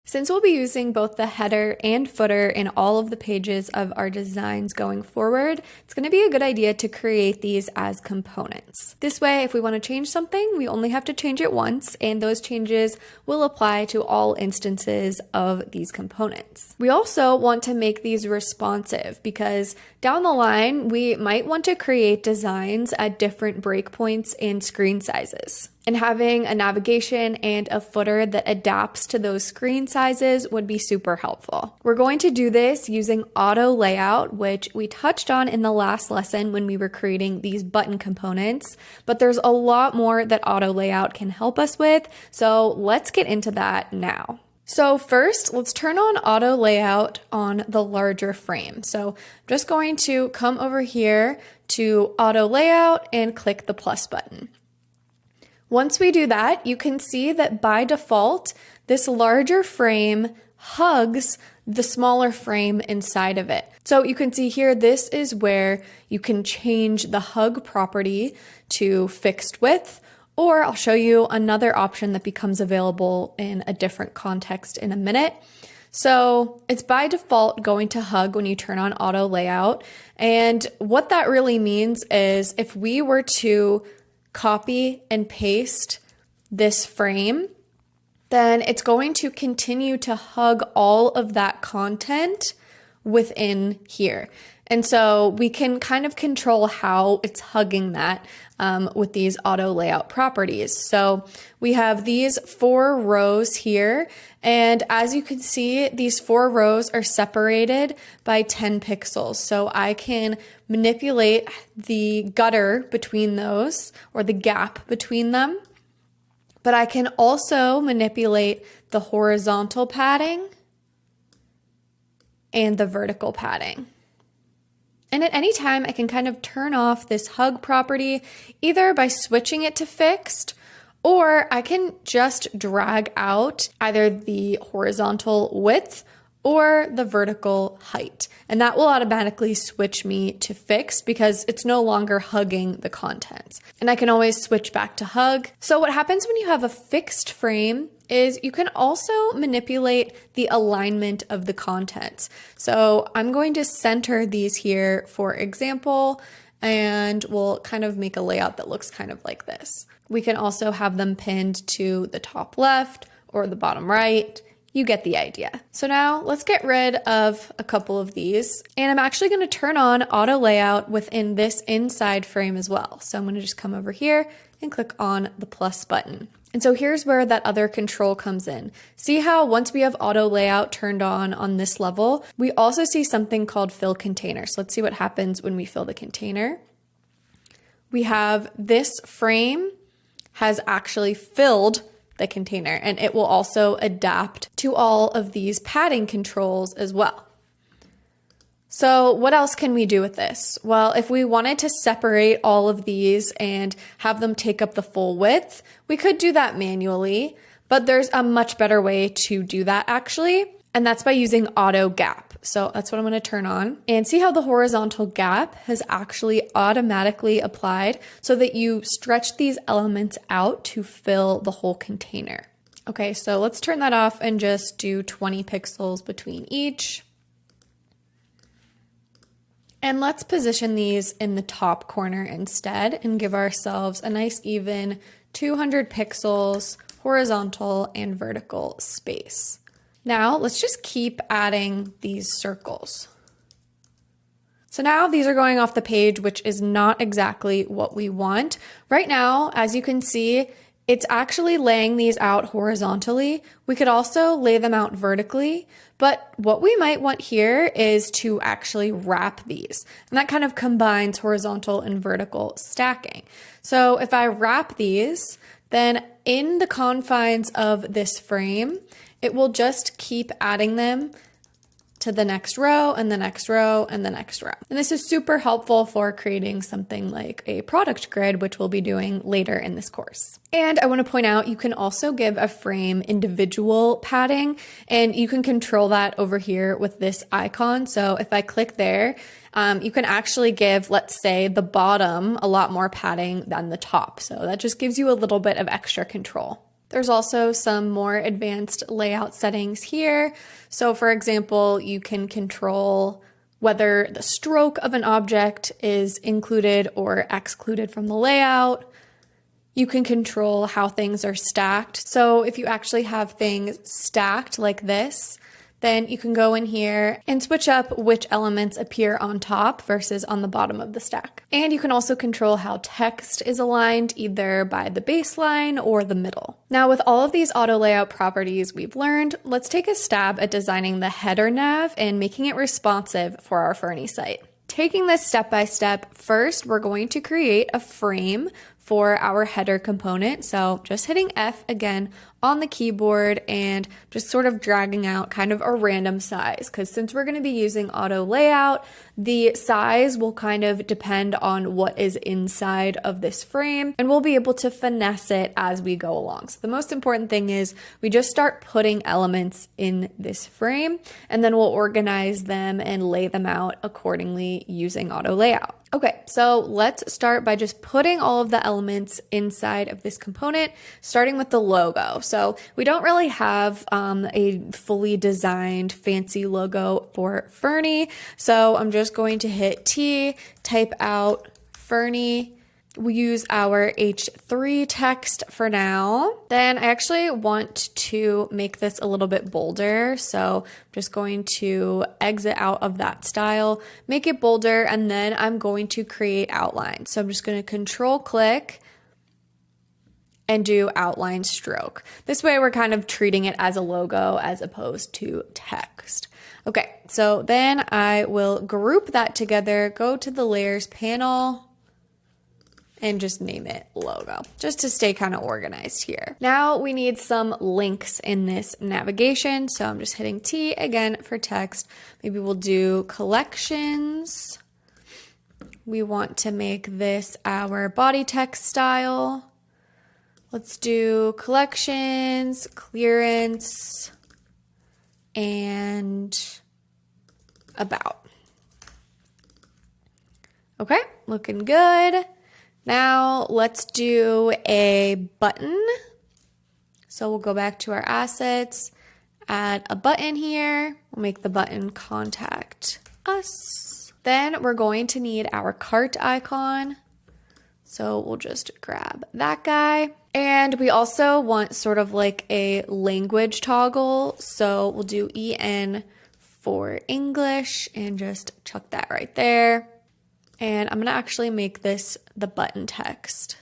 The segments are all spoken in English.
Since we'll be using both the header and footer in all of the pages of our designs going forward, it's going to be a good idea to create these as components. This way, if we want to change something, we only have to change it once, and those changes will apply to all instances of these components. We also want to make these responsive because down the line, we might want to create designs at different breakpoints and screen sizes. And having a navigation and a footer that adapts to those screen sizes would be super helpful. We're going to do this using auto layout, which we touched on in the last lesson when we were creating these button components, but there's a lot more that auto layout can help us with, so let's get into that now. So first, let's turn on auto layout on the larger frame. So I'm just going to come over here to auto layout and click the plus button. Once we do that, you can see that by default, this larger frame hugs the smaller frame inside of it. So you can see here, this is where you can change the hug property to fixed width, or I'll show you another option that becomes available in a different context in a minute. So it's by default going to hug when you turn on auto layout. And what that really means is if we were to copy and paste this frame, then it's going to continue to hug all of that content within here. And so we can kind of control how it's hugging that with these auto layout properties. So we have these 4 rows here. And as you can see, these 4 rows are separated by 10 pixels. So I can manipulate the gutter between those, or the gap between them. But I can also manipulate the horizontal padding and the vertical padding. And at any time, I can kind of turn off this hug property either by switching it to fixed, or I can just drag out either the horizontal width or the vertical height. And that will automatically switch me to fixed because it's no longer hugging the contents. And I can always switch back to hug. So what happens when you have a fixed frame is you can also manipulate the alignment of the contents. So I'm going to center these here, for example, and we'll kind of make a layout that looks kind of like this. We can also have them pinned to the top left or the bottom right. You get the idea. So now let's get rid of a couple of these. And I'm actually going to turn on auto layout within this inside frame as well. So I'm going to just come over here and click on the plus button. And so here's where that other control comes in. See how once we have auto layout turned on this level, we also see something called fill container. So let's see what happens when we fill the container. We have this frame has actually filled the container, and it will also adapt to all of these padding controls as well. So what else can we do with this? Well, if we wanted to separate all of these and have them take up the full width, we could do that manually, but there's a much better way to do that actually, and that's by using auto gap. So that's what I'm going to turn on, and see how the horizontal gap has actually automatically applied so that you stretch these elements out to fill the whole container. Okay, so let's turn that off and just do 20 pixels between each. And let's position these in the top corner instead and give ourselves a nice even 200 pixels horizontal and vertical space. Now let's just keep adding these circles. So now these are going off the page, which is not exactly what we want. Right now, as you can see, it's actually laying these out horizontally. We could also lay them out vertically, but what we might want here is to actually wrap these. And that kind of combines horizontal and vertical stacking. So if I wrap these, then in the confines of this frame, it will just keep adding them to the next row and the next row and the next row. And this is super helpful for creating something like a product grid, which we'll be doing later in this course. And I want to point out, you can also give a frame individual padding, and you can control that over here with this icon. So if I click there, you can actually give, let's say, the bottom a lot more padding than the top. So that just gives you a little bit of extra control. There's also some more advanced layout settings here. So for example, you can control whether the stroke of an object is included or excluded from the layout. You can control how things are stacked. So if you actually have things stacked like this, then you can go in here and switch up which elements appear on top versus on the bottom of the stack. And you can also control how text is aligned either by the baseline or the middle. Now with all of these auto layout properties we've learned, let's take a stab at designing the header nav and making it responsive for our Fernie site. Taking this step by step, first we're going to create a frame for our header component. So just hitting F again on the keyboard and just sort of dragging out kind of a random size, because since we're going to be using auto layout, the size will kind of depend on what is inside of this frame, and we'll be able to finesse it as we go along. So the most important thing is we just start putting elements in this frame, and then we'll organize them and lay them out accordingly using auto layout. Okay, so let's start by just putting all of the elements inside of this component, starting with the logo. So we don't really have a fully designed fancy logo for Fernie. So I'm just going to hit T, type out Fernie. We use our H3 text for now. Then I actually want to make this a little bit bolder. So I'm just going to exit out of that style, make it bolder, and then I'm going to create outline. So I'm just going to control click and do outline stroke. This way we're kind of treating it as a logo as opposed to text. Okay, so then I will group that together, go to the layers panel, and just name it logo, just to stay kind of organized here. Now we need some links in this navigation. So I'm just hitting T again for text. Maybe we'll do collections. We want to make this our body text style. Let's do collections, clearance, and about. Okay, looking good. Now let's do a button. So we'll go back to our assets, add a button here. We'll make the button contact us. Then we're going to need our cart icon. So we'll just grab that guy. And we also want sort of like a language toggle. So we'll do EN for English and just chuck that right there. And I'm going to actually make this the button text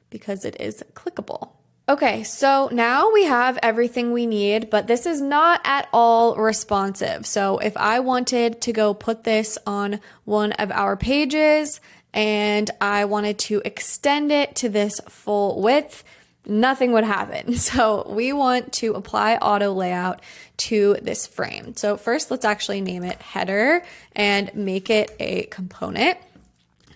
because it is clickable. Okay, so now we have everything we need, but this is not at all responsive. So if I wanted to go put this on one of our pages and I wanted to extend it to this full width, nothing would happen. So we want to apply auto layout to this frame. So first, let's actually name it header and make it a component.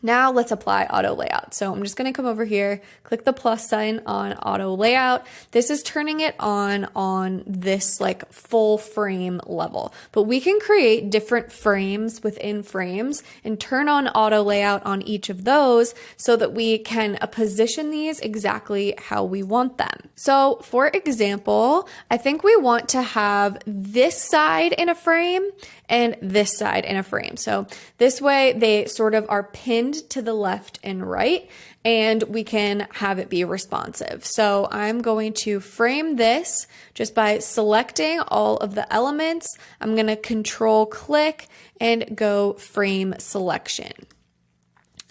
Now let's apply auto layout. So I'm just going to come over here, click the plus sign on auto layout. This is turning it on this like full frame level, but we can create different frames within frames and turn on auto layout on each of those so that we can position these exactly how we want them. So for example, I think we want to have this side in a frame and this side in a frame. So this way they sort of are pinned to the left and right, and we can have it be responsive. So I'm going to frame this just by selecting all of the elements. I'm going to control click and go frame selection.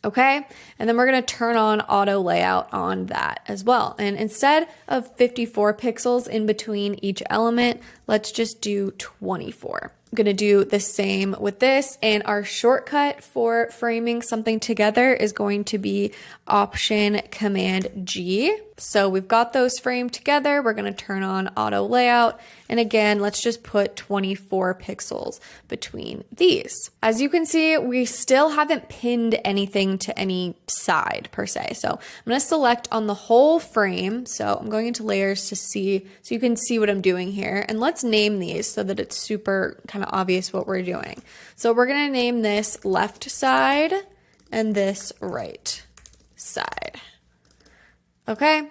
Okay, and then we're going to turn on auto layout on that as well. And instead of 54 pixels in between each element, let's just do 24. I'm going to do the same with this, and our shortcut for framing something together is going to be Option Command G. So we've got those framed together. We're going to turn on auto layout. And again, let's just put 24 pixels between these. As you can see, we still haven't pinned anything to any side per se. So I'm going to select on the whole frame. So I'm going into layers to see, so you can see what I'm doing here. And let's name these so that it's super kind of obvious what we're doing. So we're going to name this left side and this right side. Okay,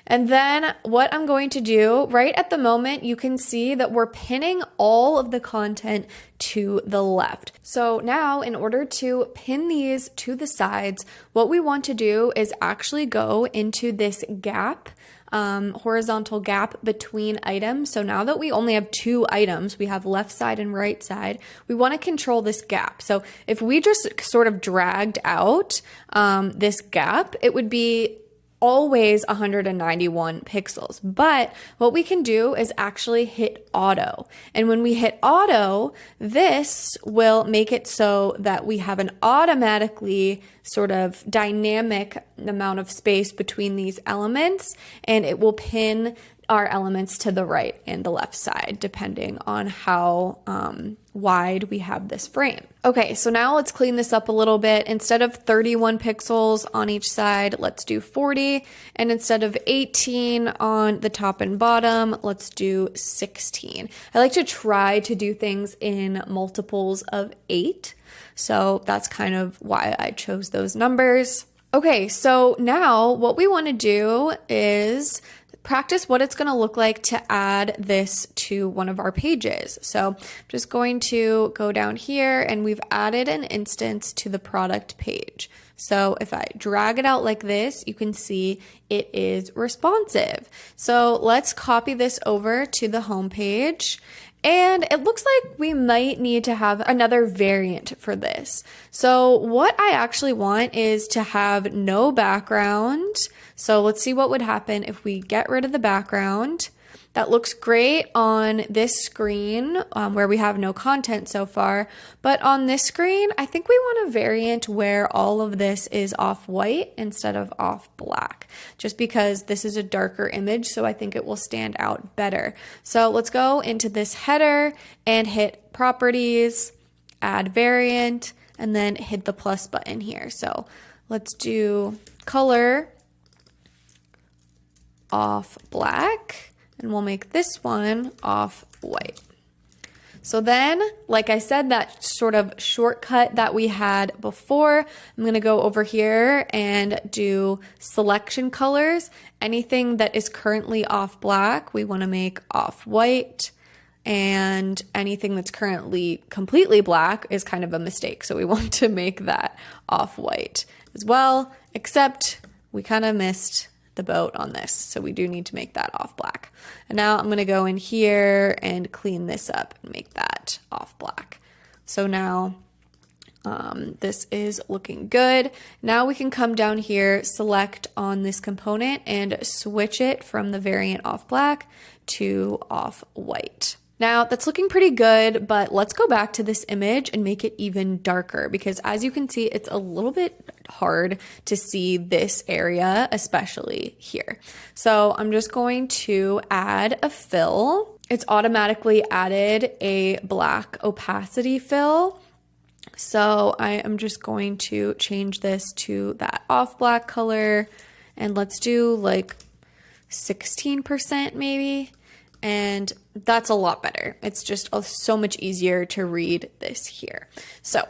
And then what I'm going to do, right at the moment, you can see that we're pinning all of the content to the left. So now in order to pin these to the sides, what we want to do is actually go into this gap, horizontal gap between items. So now that we only have 2 items, we have left side and right side, we want to control this gap. So if we just sort of dragged out this gap, it would be always 191 pixels. But what we can do is actually hit auto. And when we hit auto, this will make it so that we have an automatically sort of dynamic amount of space between these elements, and it will pin our elements to the right and the left side, depending on how wide we have this frame. Okay, so now let's clean this up a little bit. Instead of 31 pixels on each side, let's do 40. And instead of 18 on the top and bottom, let's do 16. I like to try to do things in multiples of 8. So that's kind of why I chose those numbers. Okay, so now what we want to do is practice what it's going to look like to add this to one of our pages. So I'm just going to go down here, and we've added an instance to the product page. So if I drag it out like this, you can see it is responsive. So let's copy this over to the home page. And it looks like we might need to have another variant for this. So what I actually want is to have no background. So let's see what would happen if we get rid of the background. That looks great on this screen where we have no content so far. But on this screen, I think we want a variant where all of this is off white instead of off black, just because this is a darker image. So I think it will stand out better. So let's go into this header and hit properties, add variant, and then hit the plus button here. So let's do color off black. And we'll make this one off white. So then, like I said, that sort of shortcut that we had before, I'm going to go over here and do selection colors. Anything that is currently off black, we want to make off white. And anything that's currently completely black is kind of a mistake. So we want to make that off white as well, except we kind of missed the boat on this. So we do need to make that off black. And now I'm going to go in here and clean this up and make that off black. So now this is looking good. Now we can come down here, select on this component and switch it from the variant off black to off white. Now that's looking pretty good, but let's go back to this image and make it even darker, because as you can see, it's a little bit hard to see this area, especially here. So I'm just going to add a fill. It's automatically added a black opacity fill. So I am just going to change this to that off black color, and let's do like 16% maybe. And that's a lot better. It's just so much easier to read this here. So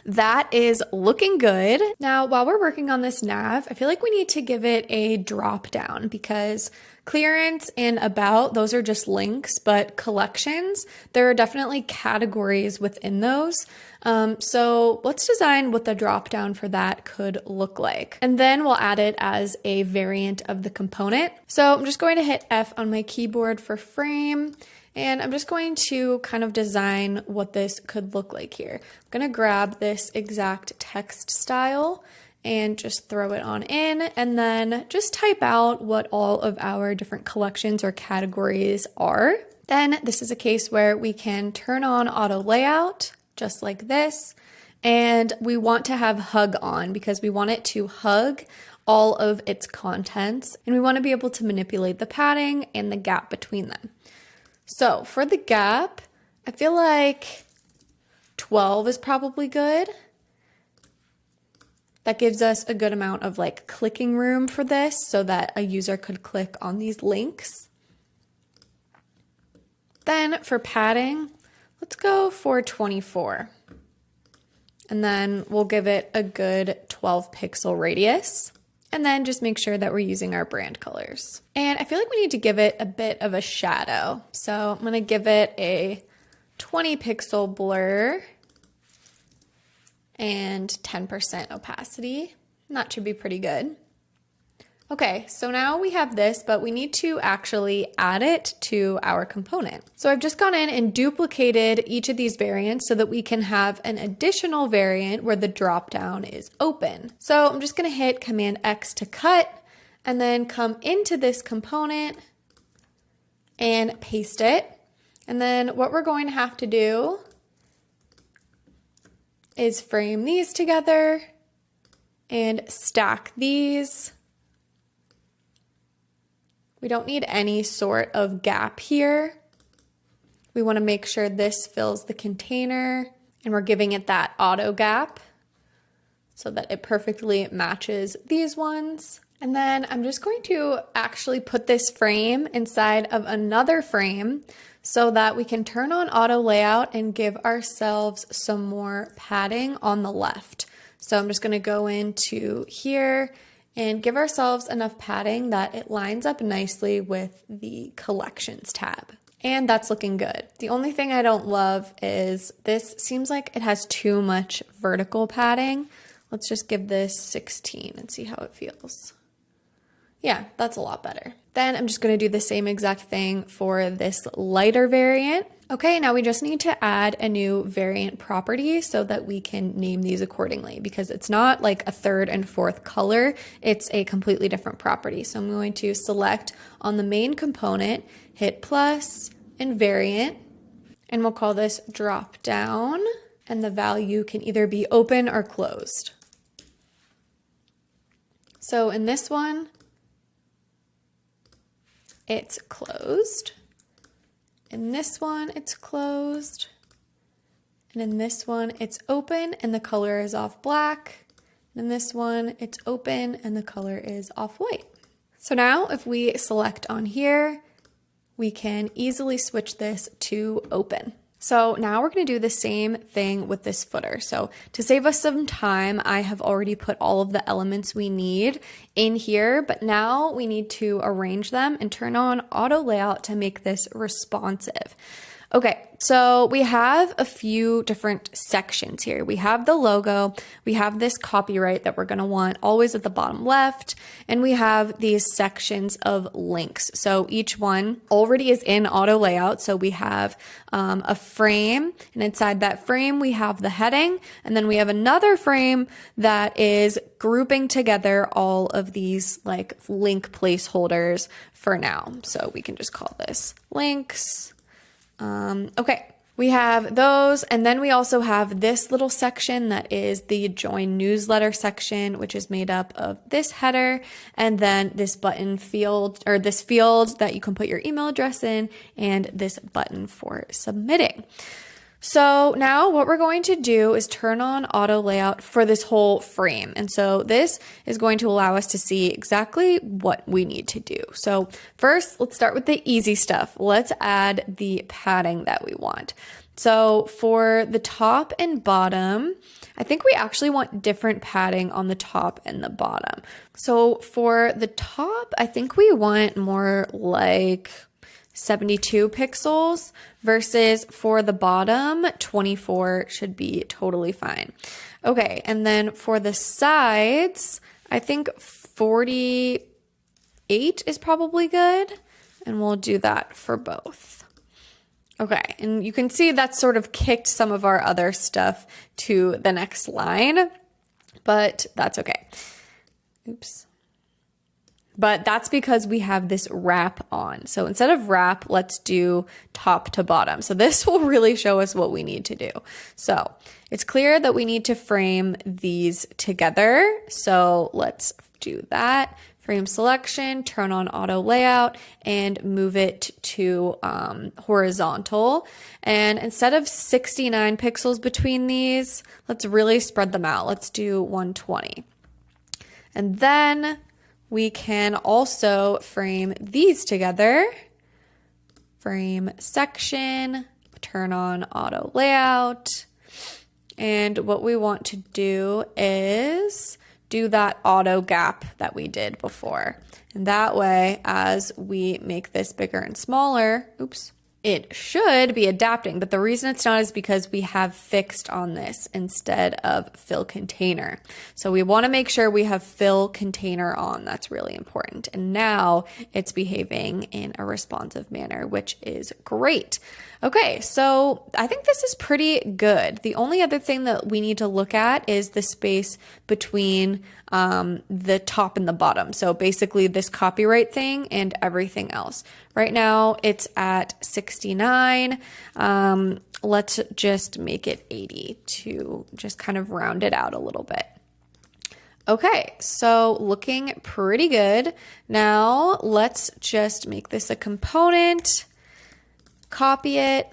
that is looking good. Now, while we're working on this nav, I feel like we need to give it a drop down, because clearance and about, those are just links, but collections, there are definitely categories within those. So let's design what the drop down for that could look like. And then we'll add it as a variant of the component. So I'm just going to hit F on my keyboard for frame. And I'm just going to kind of design what this could look like here. I'm going to grab this exact text style and just throw it on in, and then just type out what all of our different collections or categories are. Then this is a case where we can turn on auto layout, just like this. And we want to have hug on because we want it to hug all of its contents, and we want to be able to manipulate the padding and the gap between them. So for the gap, I feel like 12 is probably good. That gives us a good amount of like clicking room for this so that a user could click on these links. Then for padding, let's go for 24. And then we'll give it a good 12 pixel radius. And then just make sure that we're using our brand colors. And I feel like we need to give it a bit of a shadow. So I'm gonna give it a 20 pixel blur and 10% opacity. That should be pretty good. Okay, so now we have this, but we need to actually add it to our component. So I've just gone in and duplicated each of these variants so that we can have an additional variant where the dropdown is open. So I'm just gonna hit Command X to cut and then come into this component and paste it. And then what we're going to have to do is frame these together and stack these. We don't need any sort of gap here. We want to make sure this fills the container and we're giving it that auto gap so that it perfectly matches these ones. And then I'm just going to actually put this frame inside of another frame so that we can turn on auto layout and give ourselves some more padding on the left. So I'm just going to go into here and give ourselves enough padding that it lines up nicely with the collections tab. And that's looking good. The only thing I don't love is this seems like it has too much vertical padding. Let's just give this 16 and see how it feels. Yeah, that's a lot better. Then I'm just going to do the same exact thing for this lighter variant. Okay, now we just need to add a new variant property so that we can name these accordingly because it's not like a third and fourth color, it's a completely different property. So I'm going to select on the main component, hit plus and variant, and we'll call this drop down, and the value can either be open or closed. So in this one, it's closed. In this one, it's closed. And in this one, it's open and the color is off black. And in this one, it's open and the color is off white. So now if we select on here, we can easily switch this to open. So now we're going to do the same thing with this footer. So to save us some time, I have already put all of the elements we need in here, but now we need to arrange them and turn on auto layout to make this responsive. Okay, so we have a few different sections here. We have the logo, we have this copyright that we're going to want always at the bottom left, and we have these sections of links. So each one already is in auto layout. So we have a frame, and inside that frame we have the heading, and then we have another frame that is grouping together all of these like link placeholders for now. So we can just call this links. Okay, we have those, and then we also have this little section that is the join newsletter section, which is made up of this header and then this button field, or this field that you can put your email address in, and this button for submitting. So now what we're going to do is turn on auto layout for this whole frame. And so this is going to allow us to see exactly what we need to do. So first, let's start with the easy stuff. Let's add the padding that we want. So for the top and bottom, I think we actually want different padding on the top and the bottom. So for the top, I think we want more like 72 pixels versus for the bottom, 24 should be totally fine. Okay, and then for the sides, I think 48 is probably good, and we'll do that for both. Okay, and you can see that sort of kicked some of our other stuff to the next line, but that's okay. Oops. But that's because we have this wrap on. So instead of wrap, let's do top to bottom. So this will really show us what we need to do. So it's clear that we need to frame these together. So let's do that. Frame selection, turn on auto layout, and move it to horizontal. And instead of 69 pixels between these, let's really spread them out. Let's do 120. And then we can also frame these together. Frame section, turn on auto layout. And what we want to do is do that auto gap that we did before. And that way, as we make this bigger and smaller, it should be adapting, but the reason it's not is because we have fixed on this instead of fill container. So we want to make sure we have fill container on. That's really important. And now it's behaving in a responsive manner, which is great. Okay, so I think this is pretty good. The only other thing that we need to look at is the space between the top and the bottom. So basically this copyright thing and everything else. Right now it's at 69. Let's just make it 80 to just kind of round it out a little bit. Okay, so looking pretty good. Now let's just make this a component, copy it,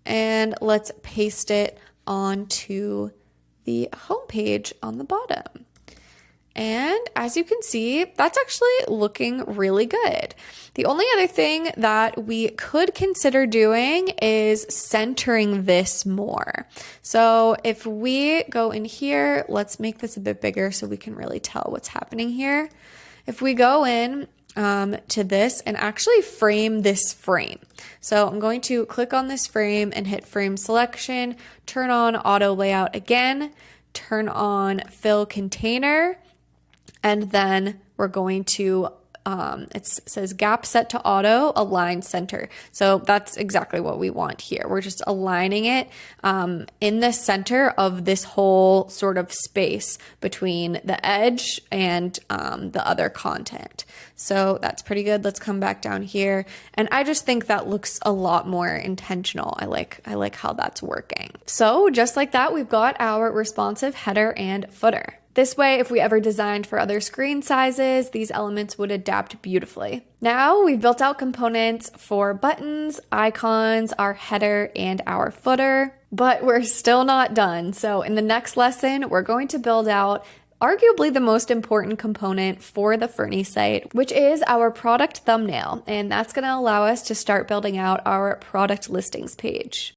and let's paste it onto the home page on the bottom. And as you can see, that's actually looking really good. The only other thing that we could consider doing is centering this more. So if we go in here, let's make this a bit bigger so we can really tell what's happening here. If we go in to this and actually frame this frame. So I'm going to click on this frame and hit frame selection, turn on auto layout again, turn on fill container, and then we're going to, it says gap set to auto, align center. So that's exactly what we want here. We're just aligning it in the center of this whole sort of space between the edge and the other content. So that's pretty good. Let's come back down here. And I just think that looks a lot more intentional. I like how that's working. So just like that, we've got our responsive header and footer. This way, if we ever designed for other screen sizes, these elements would adapt beautifully. Now we've built out components for buttons, icons, our header, and our footer, but we're still not done. So in the next lesson, we're going to build out arguably the most important component for the Fernie site, which is our product thumbnail. And that's going to allow us to start building out our product listings page.